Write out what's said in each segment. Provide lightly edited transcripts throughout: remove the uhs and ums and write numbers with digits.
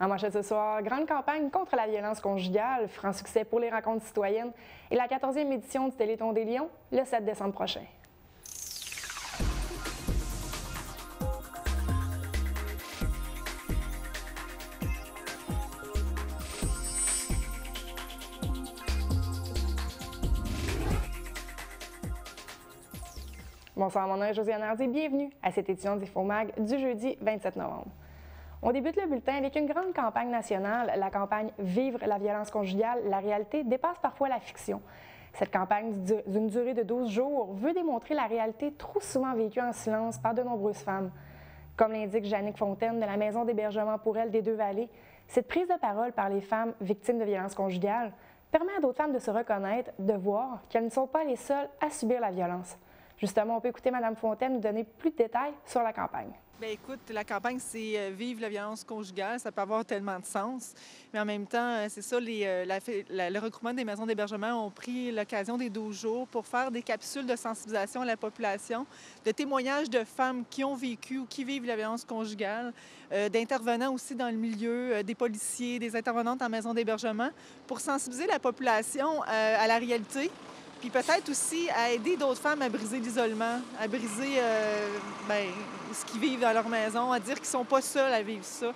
En manchette ce soir, grande campagne contre la violence conjugale, franc succès pour les rencontres citoyennes et la 14e édition du Téléthon des Lions le 7 décembre prochain. Bonsoir, mon nom est Josiane Hardy, bienvenue à cette édition d'InfoMag du jeudi 27 novembre. On débute le bulletin avec une grande campagne nationale, la campagne « Vivre la violence conjugale, la réalité dépasse parfois la fiction ». Cette campagne d'une durée de 12 jours veut démontrer la réalité trop souvent vécue en silence par de nombreuses femmes. Comme l'indique Jannick Fontaine de la Maison d'hébergement pour elles des Deux-Vallées, cette prise de parole par les femmes victimes de violences conjugales permet à d'autres femmes de se reconnaître, de voir qu'elles ne sont pas les seules à subir la violence. Justement, on peut écouter Mme Fontaine nous donner plus de détails sur la campagne. Bien, écoute, la campagne, c'est Vive la violence conjugale. Ça peut avoir tellement de sens. Mais en même temps, c'est ça, le regroupement des maisons d'hébergement ont pris l'occasion des 12 jours pour faire des capsules de sensibilisation à la population, de témoignages de femmes qui ont vécu ou qui vivent la violence conjugale, d'intervenants aussi dans le milieu, des policiers, des intervenantes en maison d'hébergement, pour sensibiliser la population à la réalité. Puis peut-être aussi à aider d'autres femmes à briser l'isolement, à briser ce qu'ils vivent dans leur maison, à dire qu'ils ne sont pas seuls à vivre ça.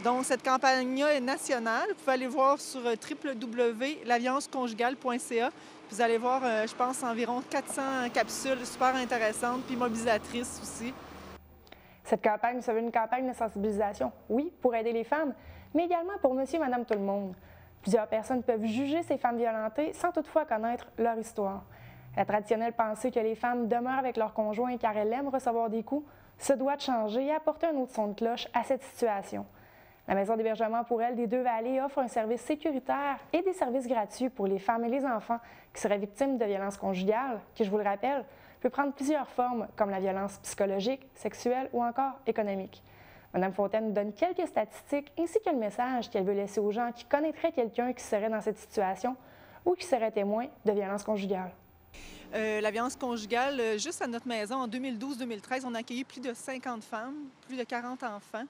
Donc, cette campagne-là est nationale. Vous pouvez aller voir sur www.laviolenceconjugale.ca. Vous allez voir, je pense, environ 400 capsules super intéressantes, puis mobilisatrices aussi. Cette campagne se veut une campagne de sensibilisation, oui, pour aider les femmes, mais également pour monsieur et madame tout le monde. Plusieurs personnes peuvent juger ces femmes violentées sans toutefois connaître leur histoire. La traditionnelle pensée que les femmes demeurent avec leur conjoint car elles aiment recevoir des coups se doit de changer et apporter un autre son de cloche à cette situation. La Maison d'hébergement pour elles des Deux-Vallées offre un service sécuritaire et des services gratuits pour les femmes et les enfants qui seraient victimes de violences conjugales, qui, je vous le rappelle, peut prendre plusieurs formes comme la violence psychologique, sexuelle ou encore économique. Mme Fontaine nous donne quelques statistiques ainsi que le message qu'elle veut laisser aux gens qui connaîtraient quelqu'un qui serait dans cette situation ou qui serait témoin de violences conjugales. La violence conjugale, juste à notre maison, en 2012-2013, on a accueilli plus de 50 femmes, plus de 40 enfants.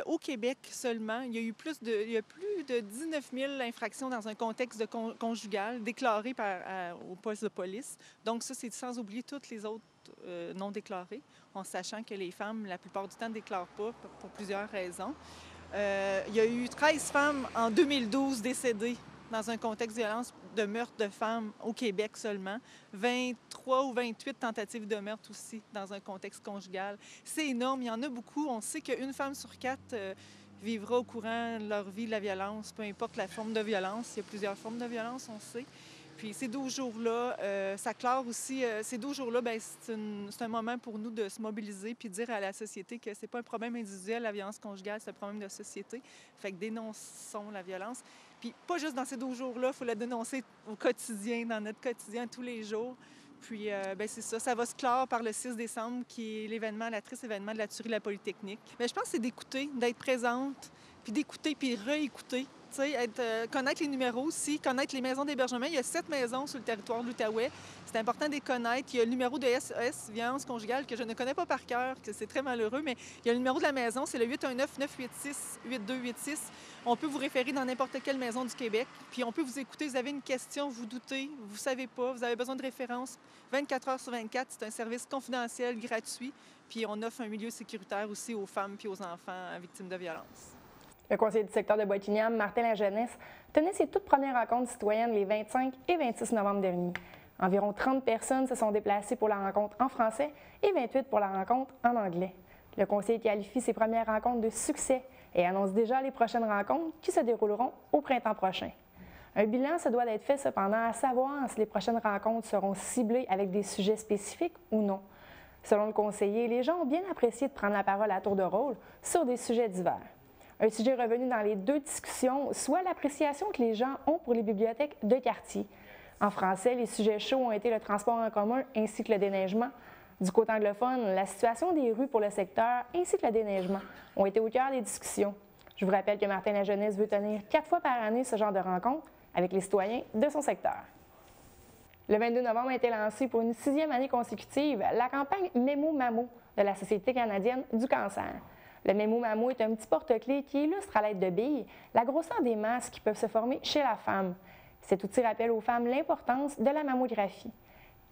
Au Québec seulement, il y a plus de 19 000 infractions dans un contexte conjugal déclarées au poste de police. Donc ça, c'est sans oublier toutes les autres non déclarées, en sachant que les femmes, la plupart du temps, ne déclarent pas pour plusieurs raisons. Il y a eu 13 femmes en 2012 décédées dans un contexte de violence, de meurtre de femmes au Québec seulement. 23 ou 28 tentatives de meurtre aussi dans un contexte conjugal. C'est énorme, il y en a beaucoup. On sait qu'une femme sur 4 vivra au courant de leur vie de la violence, peu importe la forme de violence. Il y a plusieurs formes de violence, on sait. Puis ces 12 jours-là, ça clare aussi, ces 12 jours-là, c'est un moment pour nous de se mobiliser puis de dire à la société que c'est pas un problème individuel, la violence conjugale, c'est un problème de société. Fait que dénonçons la violence. Puis pas juste dans ces 12 jours-là, il faut la dénoncer au quotidien, dans notre quotidien, tous les jours. Puis c'est ça, ça va se clore par le 6 décembre, qui est l'événement, la triste événement de la tuerie de la Polytechnique. Mais je pense que c'est d'écouter, d'être présente, puis d'écouter, puis réécouter. Connaître les numéros aussi, connaître les maisons d'hébergement. Il y a 7 maisons sur le territoire de l'Outaouais. C'est important de les connaître. Il y a le numéro de SOS, violence conjugale, que je ne connais pas par cœur, que c'est très malheureux, mais il y a le numéro de la maison, c'est le 819-986-8286. On peut vous référer dans n'importe quelle maison du Québec. Puis on peut vous écouter. Vous avez une question, vous doutez, vous ne savez pas, vous avez besoin de références. 24 heures sur 24, c'est un service confidentiel, gratuit. Puis on offre un milieu sécuritaire aussi aux femmes puis aux enfants victimes de violences. Le conseiller du secteur de Bois-Quiniam, Martin Lajeunesse, tenait ses toutes premières rencontres citoyennes les 25 et 26 novembre dernier. Environ 30 personnes se sont déplacées pour la rencontre en français et 28 pour la rencontre en anglais. Le conseiller qualifie ses premières rencontres de succès et annonce déjà les prochaines rencontres qui se dérouleront au printemps prochain. Un bilan se doit d'être fait cependant à savoir si les prochaines rencontres seront ciblées avec des sujets spécifiques ou non. Selon le conseiller, les gens ont bien apprécié de prendre la parole à tour de rôle sur des sujets divers. Un sujet revenu dans les deux discussions, soit l'appréciation que les gens ont pour les bibliothèques de quartier. En français, les sujets chauds ont été le transport en commun ainsi que le déneigement. Du côté anglophone, la situation des rues pour le secteur ainsi que le déneigement ont été au cœur des discussions. Je vous rappelle que Martin Lajeunesse veut tenir 4 fois par année ce genre de rencontre avec les citoyens de son secteur. Le 22 novembre a été lancée pour une 6e année consécutive la campagne Mémo Mamo de la Société canadienne du cancer. Le mémo-mammo est un petit porte-clés qui illustre à l'aide de billes la grosseur des masses qui peuvent se former chez la femme. Cet outil rappelle aux femmes l'importance de la mammographie.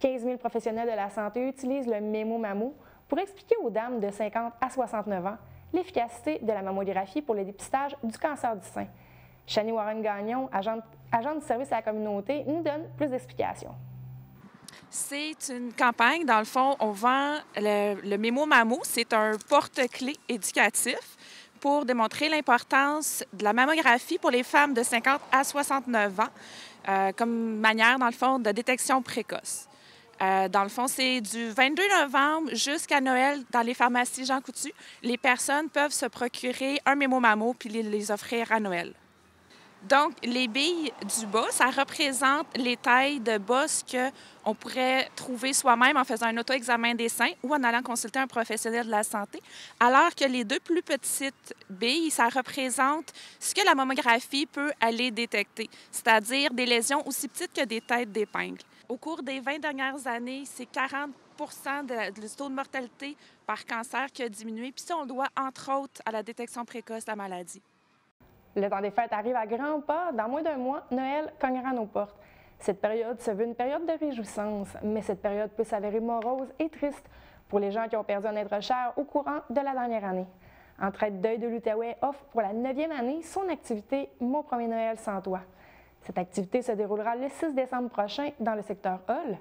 15 000 professionnels de la santé utilisent le mémo-mammo pour expliquer aux dames de 50 à 69 ans l'efficacité de la mammographie pour le dépistage du cancer du sein. Shani Warren-Gagnon, agente du service à la communauté, nous donne plus d'explications. C'est une campagne. Dans le fond, on vend le mémo-mammo. C'est un porte-clés éducatif pour démontrer l'importance de la mammographie pour les femmes de 50 à 69 ans comme manière, dans le fond, de détection précoce. Dans le fond, c'est du 22 novembre jusqu'à Noël dans les pharmacies Jean Coutu. Les personnes peuvent se procurer un mémo-mammo puis les offrir à Noël. Donc, les billes du bas, ça représente les tailles de bosses qu'on pourrait trouver soi-même en faisant un auto-examen des seins ou en allant consulter un professionnel de la santé, alors que les deux plus petites billes, ça représente ce que la mammographie peut aller détecter, c'est-à-dire des lésions aussi petites que des têtes d'épingle. Au cours des 20 dernières années, c'est 40 du taux de mortalité par cancer qui a diminué, puis ça, on le doit, entre autres, à la détection précoce de la maladie. Le temps des fêtes arrive à grands pas. Dans moins d'un mois, Noël cognera à nos portes. Cette période se veut une période de réjouissance, mais cette période peut s'avérer morose et triste pour les gens qui ont perdu un être cher au courant de la dernière année. Entraide Deuil de l'Outaouais offre pour la 9e année son activité « Mon premier Noël sans toi ». Cette activité se déroulera le 6 décembre prochain dans le secteur Hall.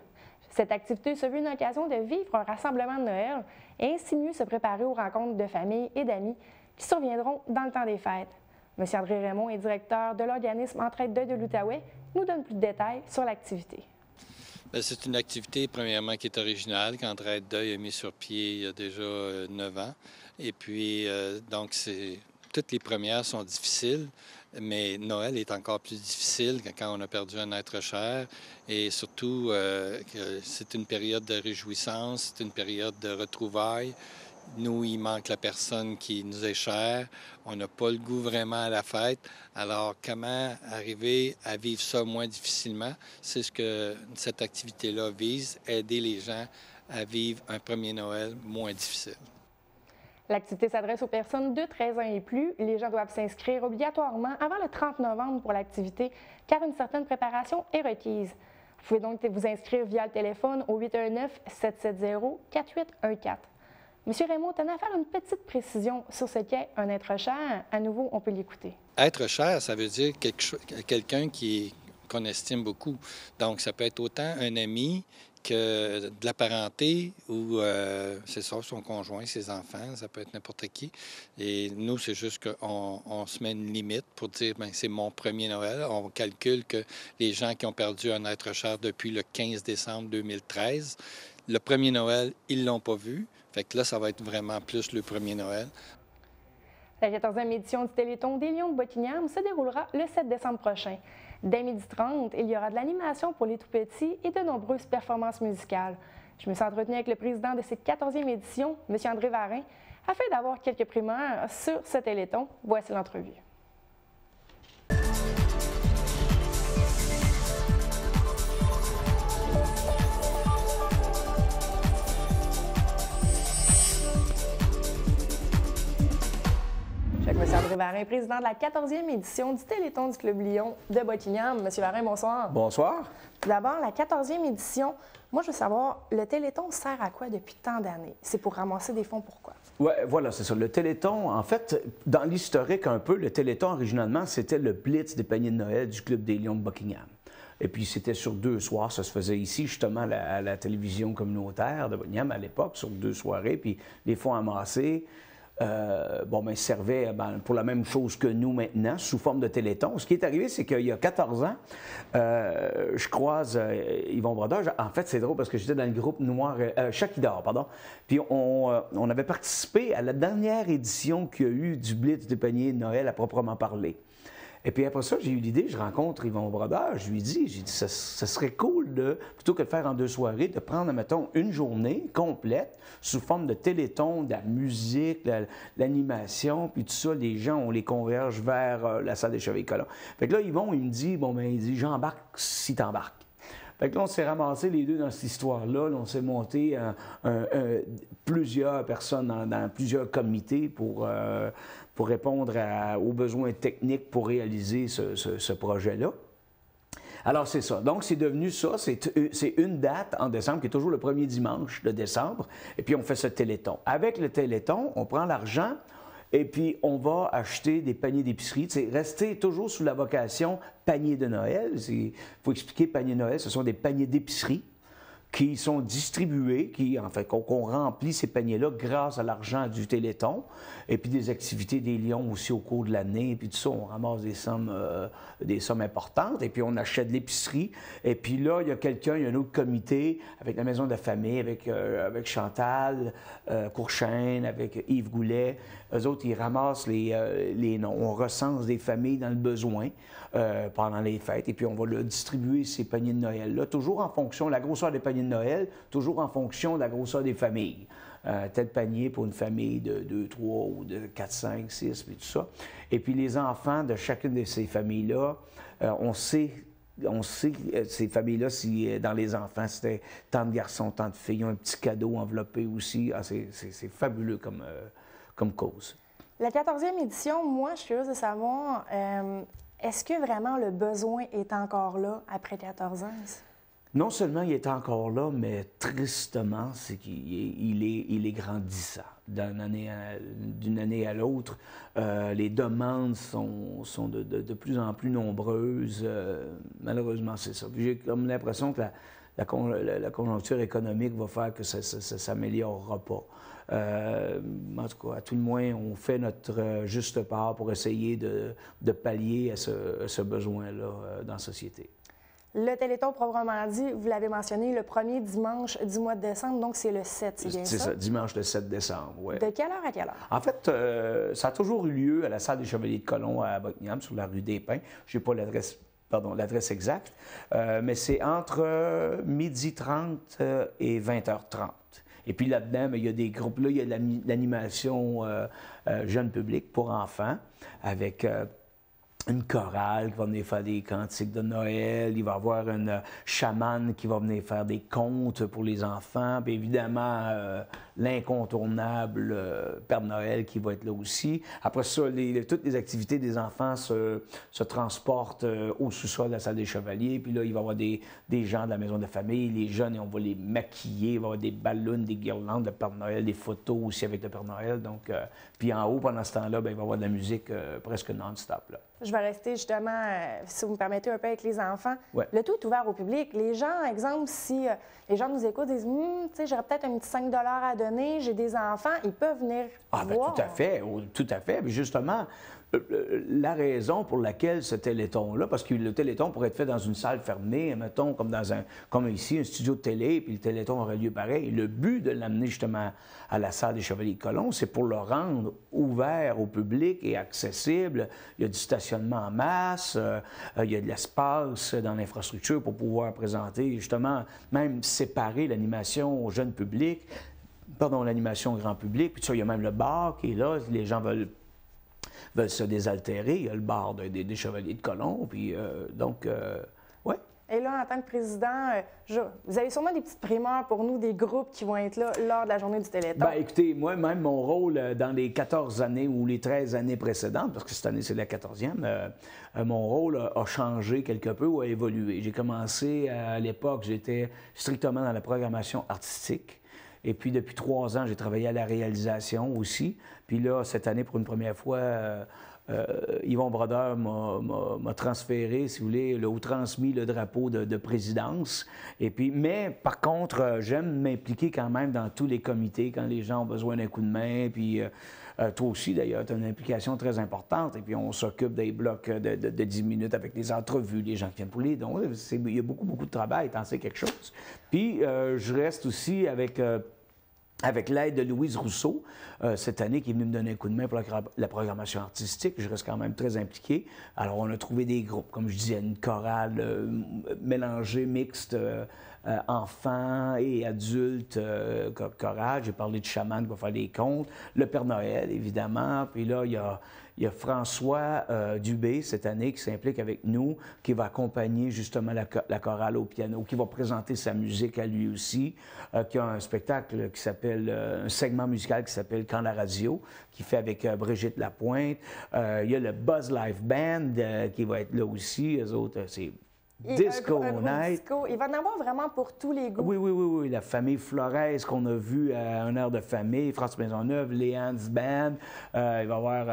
Cette activité se veut une occasion de vivre un rassemblement de Noël et ainsi mieux se préparer aux rencontres de famille et d'amis qui surviendront dans le temps des fêtes. M. André Raymond est directeur de l'organisme Entraide Deuil de l'Outaouais, nous donne plus de détails sur l'activité. C'est une activité, premièrement, qui est originale, qu'Entraide Deuil a mis sur pied il y a déjà 9 ans. Et puis, donc, toutes les premières sont difficiles, mais Noël est encore plus difficile quand on a perdu un être cher. Et surtout, c'est une période de réjouissance, c'est une période de retrouvailles. Nous, il manque la personne qui nous est chère. On n'a pas le goût vraiment à la fête. Alors, comment arriver à vivre ça moins difficilement? C'est ce que cette activité-là vise, aider les gens à vivre un premier Noël moins difficile. L'activité s'adresse aux personnes de 13 ans et plus. Les gens doivent s'inscrire obligatoirement avant le 30 novembre pour l'activité, car une certaine préparation est requise. Vous pouvez donc vous inscrire via le téléphone au 819-770-4814. Monsieur Raymond tenait à faire une petite précision sur ce qu'est un être cher. À nouveau, on peut l'écouter. Être cher, ça veut dire quelqu'un qu'on estime beaucoup. Donc, ça peut être autant un ami que de la parenté ou, c'est ça, son conjoint, ses enfants, ça peut être n'importe qui. Et nous, c'est juste qu'on se met une limite pour dire, bien, c'est mon premier Noël. On calcule que les gens qui ont perdu un être cher depuis le 15 décembre 2013, le premier Noël, ils ne l'ont pas vu. Fait que là, ça va être vraiment plus le premier Noël. La 14e édition du Téléthon des Lions de Buckingham se déroulera le 7 décembre prochain. Dès 12h30, il y aura de l'animation pour les tout-petits et de nombreuses performances musicales. Je me suis entretenue avec le président de cette 14e édition, M. André Varin, afin d'avoir quelques primeurs sur ce Téléthon. Voici l'entrevue. M. André Varin, président de la 14e édition du Téléthon du Club Lion de Buckingham. M. Varin, bonsoir. Bonsoir. Tout d'abord, la 14e édition, moi je veux savoir, le Téléthon sert à quoi depuis tant d'années? C'est pour ramasser des fonds, pourquoi? Oui, voilà, c'est ça. Le Téléthon, en fait, dans l'historique un peu, le Téléthon, originalement, c'était le Blitz des paniers de Noël du Club des Lions de Buckingham. Et puis, c'était sur 2 soirs. Ça se faisait ici, justement, à la télévision communautaire de Buckingham à l'époque, sur 2 soirées. Puis, les fonds amassés servaient pour la même chose que nous maintenant, sous forme de Téléthon. Ce qui est arrivé, c'est qu'il y a 14 ans, je croise Yvon Brodeur. En fait, c'est drôle parce que j'étais dans le groupe Noir, Chakidor, pardon. Puis on avait participé à la dernière édition qu'il y a eu du Blitz des paniers de Noël à proprement parler. Et puis après ça, j'ai eu l'idée, je rencontre Yvon Brodeur, j'ai dit, ça serait cool plutôt que de faire en 2 soirées, de prendre, mettons, une journée complète sous forme de Téléthon, de la musique, l'animation, puis tout ça, les gens, on les converge vers la salle des Chevilles-Colons. Fait que là, Yvon, il me dit, j'embarque si t'embarques. Fait que là, on s'est ramassés les deux dans cette histoire-là. Là, on s'est monté plusieurs personnes dans plusieurs comités pour répondre aux besoins techniques pour réaliser ce projet-là. Alors, c'est ça. Donc, c'est devenu ça. C'est une date en décembre, qui est toujours le premier dimanche de décembre. Et puis, on fait ce Téléthon. Avec le Téléthon, on prend l'argent et puis on va acheter des paniers d'épicerie. C'est rester toujours sous la vocation panier de Noël. Il faut expliquer panier de Noël. Ce sont des paniers d'épicerie qui sont distribués, qu'on remplit ces paniers-là grâce à l'argent du Téléthon, et puis des activités des Lions aussi au cours de l'année, puis tout ça, on ramasse des sommes importantes, et puis on achète de l'épicerie, et puis là, il y a un autre comité avec la Maison de la Famille, avec Chantal Courchaine, avec Yves Goulet. Eux autres, ils ramassent les noms. On recense des familles dans le besoin pendant les fêtes, et puis on va le distribuer, ces paniers de Noël-là, toujours en fonction de la grosseur des paniers de Noël, toujours en fonction de la grosseur des familles. Tel panier pour une famille de 2, 3 ou de 4, 5, 6, puis tout ça. Et puis les enfants de chacune de ces familles-là, on sait ces familles-là, si dans les enfants, c'était tant de garçons, tant de filles, ils ont un petit cadeau enveloppé aussi. C'est fabuleux comme cause. La 14e édition, moi, je suis curieuse de savoir, est-ce que vraiment le besoin est encore là après 14 ans? Non seulement il est encore là, mais tristement, c'est qu'il est grandissant. D'une année à l'autre, les demandes sont de plus en plus nombreuses. Malheureusement, c'est ça. J'ai comme l'impression que la conjoncture économique va faire que ça ne s'améliorera pas. En tout cas, à tout le moins, on fait notre juste part pour essayer de pallier à ce besoin-là dans la société. Le Téléthon, proprement dit, vous l'avez mentionné, le premier dimanche du mois de décembre, donc c'est le 7, c'est bien ça? C'est ça, dimanche le 7 décembre, oui. De quelle heure à quelle heure? En fait, ça a toujours eu lieu à la salle des Chevaliers de Colomb à Buckingham, sur la rue des Pins. Je n'ai pas l'adresse exacte, mais c'est entre 12h30 et 20h30. Et puis là-dedans, il y a des groupes. Là, il y a l'animation jeune public pour enfants avec une chorale qui va venir faire des cantiques de Noël. Il va y avoir une chamane qui va venir faire des contes pour les enfants. Puis évidemment, l'incontournable Père Noël qui va être là aussi. Après ça, toutes les activités des enfants se transportent au sous-sol de la salle des Chevaliers. Puis là, il va y avoir des gens de la maison de famille, les jeunes, et on va les maquiller. Il va y avoir des ballons, des guirlandes de Père Noël, des photos aussi avec le Père Noël. Donc, puis en haut, pendant ce temps-là, il va y avoir de la musique presque non-stop, là. Je vais rester justement, si vous me permettez, un peu avec les enfants. Ouais. Le tout est ouvert au public. Les gens, exemple, si les gens nous écoutent, disent tu sais, j'aurais peut-être un petit 5 $ à donner, j'ai des enfants, ils peuvent venir voir. Tout à fait, tout à fait. Mais justement, la raison pour laquelle ce Téléthon-là, parce que le Téléthon pourrait être fait dans une salle fermée, mettons, comme ici, un studio de télé, puis le Téléthon aurait lieu pareil. Le but de l'amener justement à la salle des Chevaliers de Colomb, c'est pour le rendre ouvert au public et accessible. Il y a du stationnement en masse, il y a de l'espace dans l'infrastructure pour pouvoir présenter, justement, même séparer l'animation au jeune public, l'animation au grand public. Puis ça, il y a même le bar qui est là, les gens veulent se désaltérer. Il y a le bar des Chevaliers de Colomb. Puis, ouais. Et là, en tant que président, vous avez sûrement des petites primeurs pour nous, des groupes qui vont être là lors de la journée du Téléthon. Bien, écoutez, moi-même, mon rôle dans les 14 années ou les 13 années précédentes, parce que cette année, c'est la 14e, mon rôle a changé quelque peu ou a évolué. J'ai commencé, à l'époque, j'étais strictement dans la programmation artistique. Et puis, depuis 3 ans, j'ai travaillé à la réalisation aussi. Puis là, cette année, pour une première fois, Yvon Brodeur m'a transféré, si vous voulez, ou transmis le drapeau de présidence. Et puis, mais par contre, j'aime m'impliquer quand même dans tous les comités quand les gens ont besoin d'un coup de main. Puis toi aussi, d'ailleurs, tu as une implication très importante. Et puis, on s'occupe des blocs de 10 minutes avec les entrevues, les gens qui viennent pour les dons. Il y a beaucoup, beaucoup de travail, t'en sais quelque chose. Puis, je reste aussi avec l'aide de Louise Rousseau, cette année, qui est venue me donner un coup de main pour la programmation artistique. Je reste quand même très impliqué. Alors, on a trouvé des groupes, comme je disais, une chorale mélangée, mixte, enfants et adultes chorales. J'ai parlé de chaman qui va faire des contes, le Père Noël, évidemment. Puis là, il y a François Dubé, cette année, qui s'implique avec nous, qui va accompagner justement la chorale au piano, qui va présenter sa musique à lui aussi, qui a un spectacle qui s'appelle, un segment musical qui s'appelle Quand la radio, qui fait avec Brigitte Lapointe. Il y a le Buzz Life Band qui va être là aussi. Eux autres, c'est Disco Night. Disco. Il va en avoir vraiment pour tous les goûts. Oui. La famille Flores qu'on a vu à Un air de famille, France Maisonneuve, Léanne's Band. Il va y avoir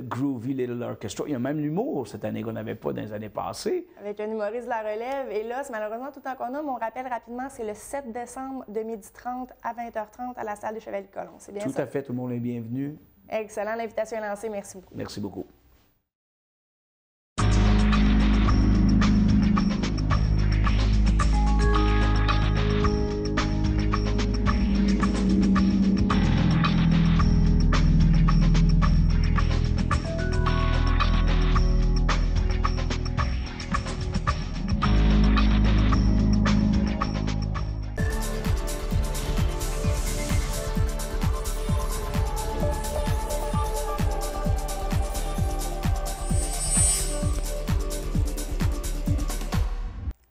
Groovy Little Orchestra. Il y a même l'humour cette année qu'on n'avait pas dans les années passées. Avec un humoriste de la relève. Et là, c'est malheureusement tout le temps qu'on a, mais on rappelle rapidement, c'est le 7 décembre de 12h30 à 20h30 à la salle des Chevaliers-Colomb. C'est bien ça? Tout à fait, tout le monde est bienvenu. Excellent, l'invitation est lancée. Merci beaucoup. Merci beaucoup.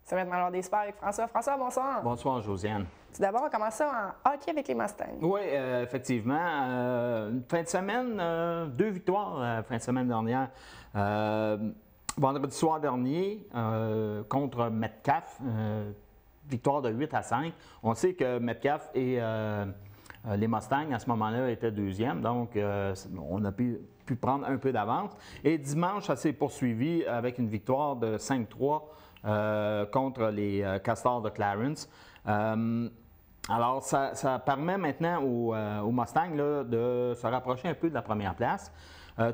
Ça va être dans l'heure des sports avec François. François, bonsoir. Bonsoir, Josiane. Tout d'abord, on commence ça en hockey avec les Mustangs. Oui, effectivement. Fin de semaine, 2 victoires la fin de semaine dernière. Vendredi soir dernier, contre Metcalfe, victoire de 8-5. On sait que Metcalfe et les Mustangs, à ce moment-là, étaient deuxièmes, donc on a pu prendre un peu d'avance. Et dimanche, ça s'est poursuivi avec une victoire de 5-3 contre les Castors de Clarence. Alors, ça permet maintenant aux Mustangs là, de se rapprocher un peu de la première place.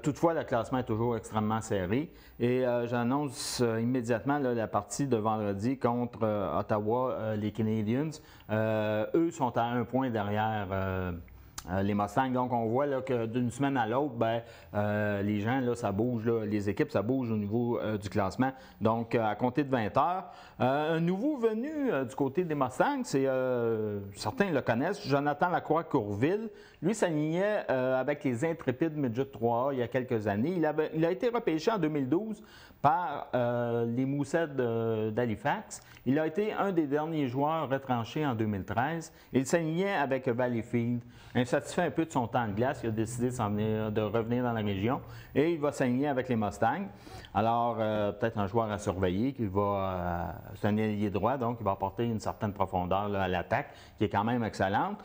Toutefois, le classement est toujours extrêmement serré. Et j'annonce immédiatement là, la partie de vendredi contre Ottawa, les Canadiens. Eux sont à 1 point derrière les Mustangs. Donc, on voit là, que d'une semaine à l'autre, les gens, là, ça bouge, là, les équipes, ça bouge au niveau du classement. Donc, à compter de 20 heures. Un nouveau venu du côté des Mustangs, certains le connaissent, Jonathan Lacroix-Courville. Lui s'alignait avec les Intrépides Midget 3A il y a quelques années. Il a été repêché en 2012 par les Moussets d'Halifax. Il a été un des derniers joueurs retranchés en 2013. Il s'alignait avec Valleyfield. Insatisfait un peu de son temps de glace, il a décidé de revenir dans la région et il va s'aligner avec les Mustangs. Alors, peut-être un joueur à surveiller qui va... c'est un ailier droit, donc il va apporter une certaine profondeur là, à l'attaque, qui est quand même excellente.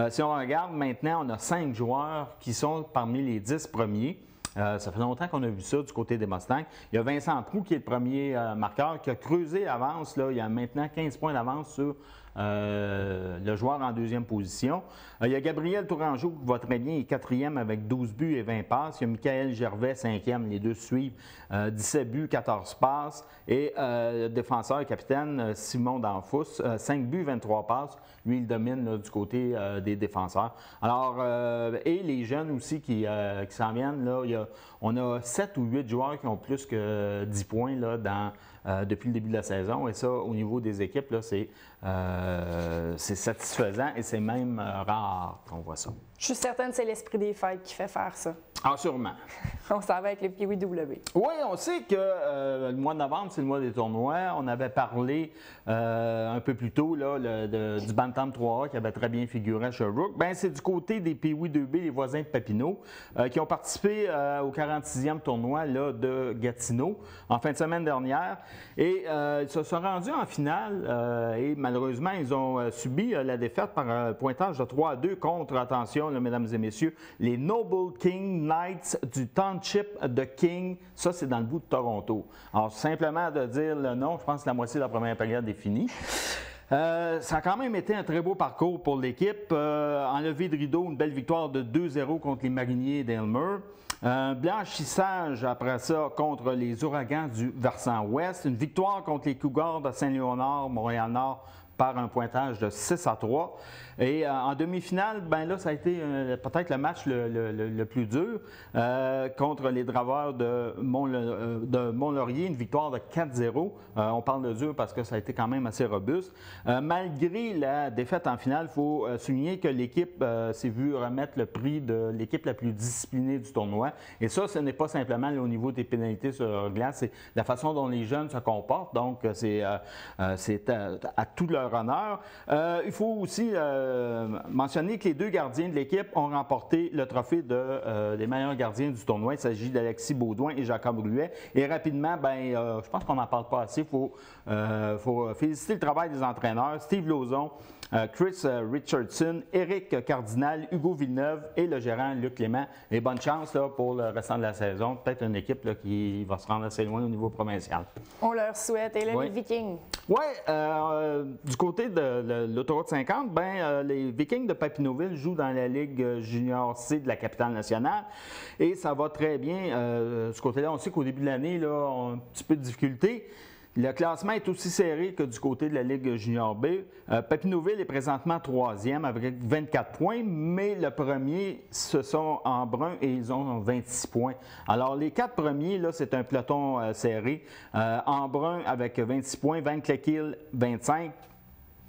Si on regarde maintenant, on a 5 joueurs qui sont parmi les 10 premiers. Ça fait longtemps qu'on a vu ça du côté des Mustangs. Il y a Vincent Proulx qui est le premier marqueur, qui a creusé l'avance. Il y a maintenant 15 points d'avance sur le joueur en deuxième position. Il y a Gabriel Tourangeau qui va très bien, il est 4e avec 12 buts et 20 passes. Il y a Michael Gervais, 5e, les deux suivent, 17 buts, 14 passes. Et le défenseur et capitaine Simon Danfous, 5 buts, 23 passes. Lui, il domine là, du côté des défenseurs. Alors, et les jeunes aussi qui s'en viennent, là, on a 7 ou 8 joueurs qui ont plus que 10 points là, depuis le début de la saison. Et ça, au niveau des équipes, là, c'est satisfaisant et c'est même rare qu'on voit ça. Je suis certaine que c'est l'esprit des fêtes qui fait faire ça. Ah, sûrement. On s'en va avec le PWW. Oui, on sait que le mois de novembre, c'est le mois des tournois. On avait parlé un peu plus tôt là, du Bantam 3A qui avait très bien figuré à Sherbrooke. Bien, c'est du côté des PWB, les voisins de Papineau, qui ont participé au 46e tournoi là, de Gatineau en fin de semaine dernière. Et ils se sont rendus en finale et malheureusement, ils ont subi la défaite par un pointage de 3-2 contre, attention, là, mesdames et messieurs, les Noble King Knights du Township de King. Ça, c'est dans le bout de Toronto. Alors, simplement de dire le nom, je pense que la moitié de la première période est finie. Ça a quand même été un très beau parcours pour l'équipe. Enlevé de rideau, une belle victoire de 2-0 contre les Mariniers d'Aylmer. Un blanchissage après ça contre les Ouragans du versant ouest. Une victoire contre les Cougars de Saint-Léonard, Montréal-Nord par un pointage de 6-3. Et en demi-finale, ben là, ça a été peut-être le match le plus dur contre les Draveurs de Mont-Laurier, une victoire de 4-0. On parle de dur parce que ça a été quand même assez robuste. Malgré la défaite en finale, il faut souligner que l'équipe s'est vue remettre le prix de l'équipe la plus disciplinée du tournoi. Et ça, ce n'est pas simplement au niveau des pénalités sur glace, c'est la façon dont les jeunes se comportent. Donc, c'est à tout leur honneur. Il faut aussi mentionner que les deux gardiens de l'équipe ont remporté le trophée des meilleurs gardiens du tournoi. Il s'agit d'Alexis Baudouin et Jacob Ruet. Et rapidement, je pense qu'on n'en parle pas assez. Il faut féliciter le travail des entraîneurs, Steve Lauzon, Chris Richardson, Éric Cardinal, Hugo Villeneuve et le gérant Luc Clément. Et bonne chance là, pour le restant de la saison. Peut-être une équipe là, qui va se rendre assez loin au niveau provincial. On leur souhaite. Et là, oui. Les Vikings. Oui, du côté de l'autoroute 50, les Vikings de Papineauville jouent dans la Ligue junior C de la capitale nationale. Et ça va très bien. Ce côté-là, on sait qu'au début de l'année, là, on a un petit peu de difficulté. Le classement est aussi serré que du côté de la Ligue junior B. Papineauville est présentement 3e avec 24 points, mais le premier, ce sont en brun et ils ont 26 points. Alors, les 4 premiers, là, c'est un peloton serré. En brun avec 26 points, Vankleekil 25,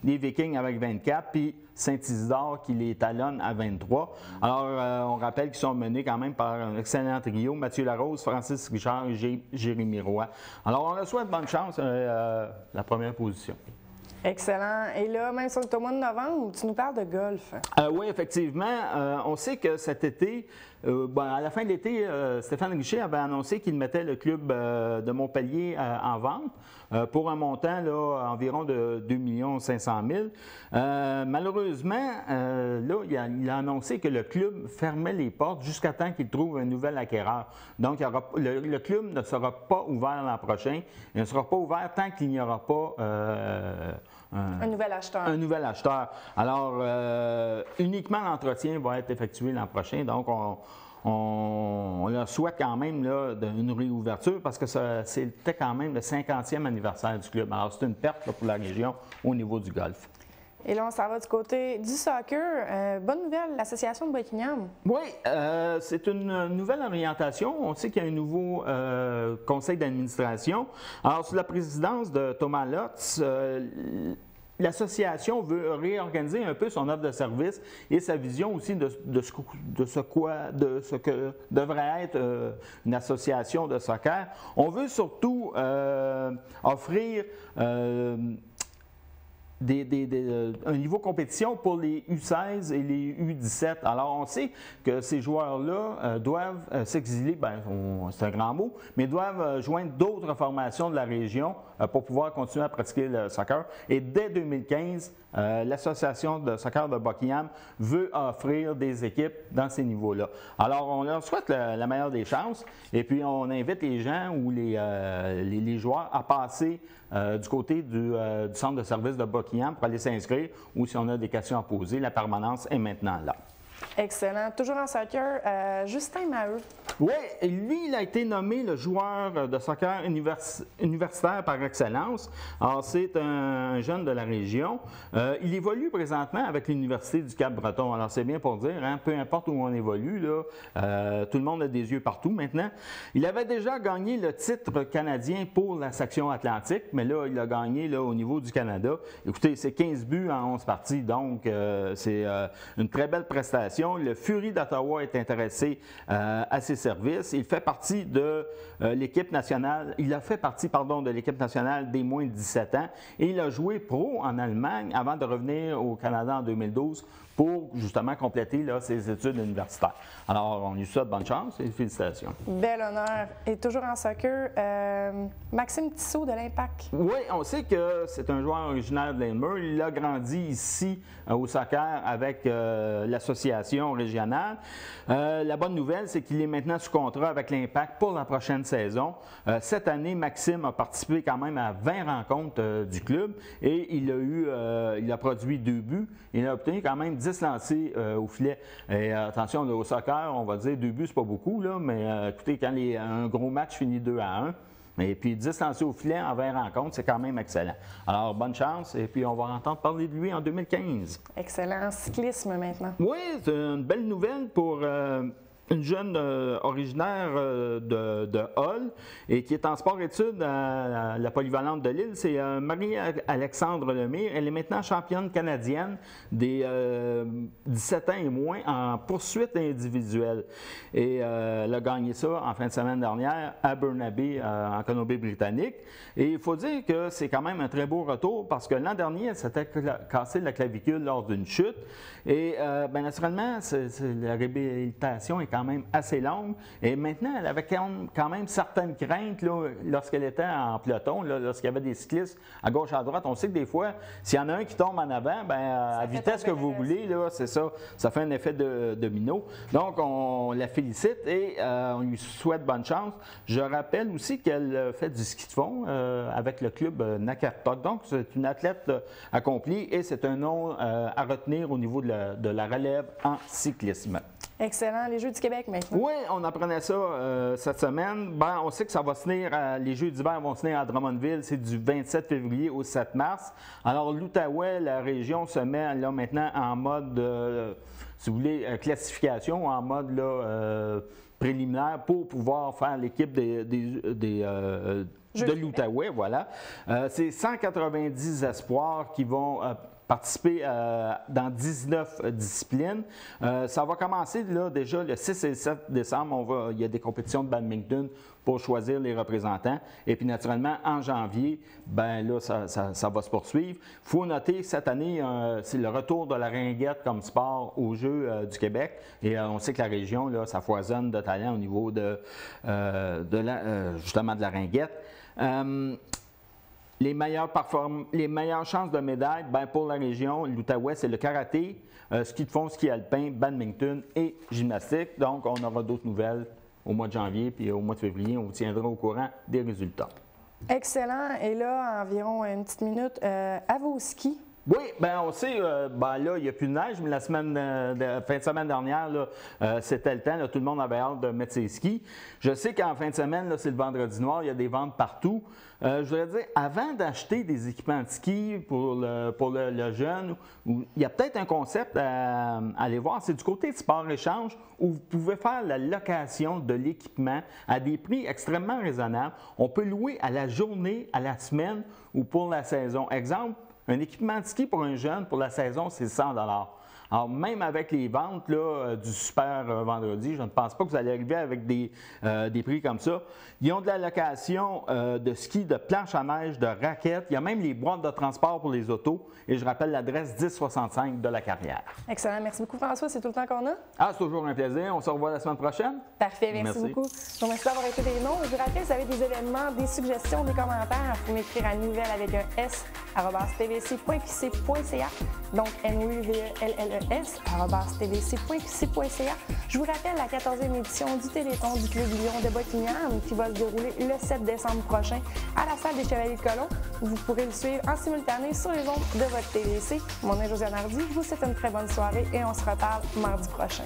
les Vikings avec 24, puis Saint-Isidore qui les talonne à 23. Alors, on rappelle qu'ils sont menés quand même par un excellent trio, Mathieu Larose, Francis Richard et Jérémy Roy. Alors, on leur souhaite bonne chance la première position. Excellent. Et là, même sur le mois de novembre, tu nous parles de golf. Oui, effectivement. On sait que cet été, à la fin de l'été, Stéphane Richer avait annoncé qu'il mettait le club de Montpellier en vente pour un montant là, environ de 2 500 000. Malheureusement, là, il a annoncé que le club fermait les portes jusqu'à temps qu'il trouve un nouvel acquéreur. Donc, le club ne sera pas ouvert l'an prochain. Il ne sera pas ouvert tant qu'il n'y aura pas un nouvel acheteur. Un nouvel acheteur. Alors, uniquement l'entretien va être effectué l'an prochain. Donc, on leur souhaite quand même là, une réouverture parce que c'était quand même le 50e anniversaire du club. Alors, c'est une perte là, pour la région au niveau du golf. Et là, on s'en va du côté du soccer. Bonne nouvelle, l'association de Buckingham. Oui, c'est une nouvelle orientation. On sait qu'il y a un nouveau conseil d'administration. Alors, sous la présidence de Thomas Lotz, l'association veut réorganiser un peu son offre de service et sa vision aussi de ce que devrait être une association de soccer. On veut surtout offrir un niveau compétition pour les U16 et les U17. Alors, on sait que ces joueurs-là doivent s'exiler, c'est un grand mot, mais doivent joindre d'autres formations de la région pour pouvoir continuer à pratiquer le soccer. Et dès 2015, l'association de soccer de Buckingham veut offrir des équipes dans ces niveaux-là. Alors, on leur souhaite la meilleure des chances et puis on invite les gens ou les joueurs à passer du côté du centre de service de Buckingham pour aller s'inscrire ou si on a des questions à poser, la permanence est maintenant là. Excellent. Toujours en soccer, Justin Maheu. Oui, lui, il a été nommé le joueur de soccer universitaire par excellence. Alors, c'est un jeune de la région. Il évolue présentement avec l'Université du Cap-Breton. Alors, c'est bien pour dire, hein, peu importe où on évolue, là, tout le monde a des yeux partout maintenant. Il avait déjà gagné le titre canadien pour la section Atlantique, mais là, il a gagné là, au niveau du Canada. Écoutez, c'est 15 buts en 11 parties, donc c'est une très belle prestation. Le Fury d'Ottawa est intéressé à ses services. Il fait partie de l'équipe nationale. Il a fait partie, de l'équipe nationale des moins de 17 ans et il a joué pro en Allemagne avant de revenir au Canada en 2012 pour justement compléter là, ses études universitaires. Alors, on lui souhaite bonne chance et félicitations. Bel honneur. Et toujours en soccer, Maxime Tissot de l'Impact. Oui, on sait que c'est un joueur originaire de l'Aylmer. Il a grandi ici au soccer avec l'association régionale. La bonne nouvelle, c'est qu'il est maintenant sous contrat avec l'Impact pour la prochaine saison. Cette année, Maxime a participé quand même à 20 rencontres du club et il a produit 2 buts. Il a obtenu quand même 10 lancés au filet. Et attention, au soccer, on va dire 2 buts, c'est pas beaucoup, là, mais écoutez, quand un gros match finit 2-1, Mais puis 10 lancés au filet en 20 rencontres, c'est quand même excellent. Alors, bonne chance, et puis on va entendre parler de lui en 2015. Excellent cyclisme maintenant. Oui, c'est une belle nouvelle pour une jeune originaire de Hull et qui est en sport-études à la polyvalente de Lille. C'est Marie-Alexandre Lemire. Elle est maintenant championne canadienne des 17 ans et moins en poursuite individuelle. Et elle a gagné ça en fin de semaine dernière à Burnaby, en Colombie-Britannique. Et il faut dire que c'est quand même un très beau retour parce que l'an dernier, elle s'était cassé la clavicule lors d'une chute. Et bien naturellement, la réhabilitation est quand même assez longue. Et maintenant, elle avait quand même certaines craintes là, lorsqu'elle était en peloton, là, lorsqu'il y avait des cyclistes à gauche, à droite. On sait que des fois, s'il y en a un qui tombe en avant, bien, à vitesse que vous voulez, là, c'est ça, ça fait un effet de domino. Donc, on la félicite et on lui souhaite bonne chance. Je rappelle aussi qu'elle fait du ski de fond avec le club Nakartok. Donc, c'est une athlète accomplie et c'est un nom à retenir au niveau de la relève en cyclisme. Excellent. Les Jeux du Québec maintenant. Oui, on apprenait ça cette semaine. Ben, on sait que ça va se tenir, les Jeux d'hiver vont se tenir à Drummondville, c'est du 27 février au 7 mars. Alors, l'Outaouais, la région, se met là maintenant en mode, si vous voulez, classification, en mode là, préliminaire pour pouvoir faire l'équipe de l'Outaouais. Voilà. C'est 190 espoirs qui vont participer dans 19 disciplines. Ça va commencer là, déjà le 6 et le 7 décembre. Il y a des compétitions de badminton pour choisir les représentants. Et puis naturellement, en janvier, ben là, ça va se poursuivre. Il faut noter, cette année, c'est le retour de la ringuette comme sport aux Jeux du Québec. Et on sait que la région, là, ça foisonne de talent au niveau justement de la ringuette. Les meilleures chances de médaille, ben pour la région, l'Outaouais, c'est le karaté, ski de fond, ski alpin, badminton et gymnastique. Donc, on aura d'autres nouvelles au mois de janvier, puis au mois de février, on vous tiendra au courant des résultats. Excellent. Et là, environ une petite minute, à vos skis. Oui, bien on sait, ben là, il n'y a plus de neige, mais la fin de semaine dernière, c'était le temps, là, tout le monde avait hâte de mettre ses skis. Je sais qu'en fin de semaine, là, c'est le vendredi noir, il y a des ventes partout. Je voudrais dire, avant d'acheter des équipements de ski pour le jeune, il y a peut-être un concept à aller voir, c'est du côté de sport-échange où vous pouvez faire la location de l'équipement à des prix extrêmement raisonnables. On peut louer à la journée, à la semaine ou pour la saison. Exemple, un équipement de ski pour un jeune, pour la saison, c'est 100 $. Alors, même avec les ventes là, du Super Vendredi, je ne pense pas que vous allez arriver avec des prix comme ça. Ils ont de la location de ski, de planches à neige, de raquettes. Il y a même les boîtes de transport pour les autos. Et je rappelle l'adresse 1065 de la Carrière. Excellent. Merci beaucoup, François. C'est tout le temps qu'on a. Ah, c'est toujours un plaisir. On se revoit la semaine prochaine. Parfait. Merci beaucoup. Je vous remercie d'avoir été des noms. Je vous rappelle, si vous avez des événements, des suggestions, des commentaires, vous m'écrire à nouvelle avec un S @tvc.qc.ca. Donc, NOUVELLES @tvc.qc.ca. Je vous rappelle la 14e édition du Téléthon du Club Lion de Buckingham qui va se dérouler le 7 décembre prochain à la salle des Chevaliers de Colomb. Vous pourrez le suivre en simultané sur les ondes de votre TVC. Mon nom est Josiane Hardy. Je vous souhaite une très bonne soirée et on se reparle mardi prochain.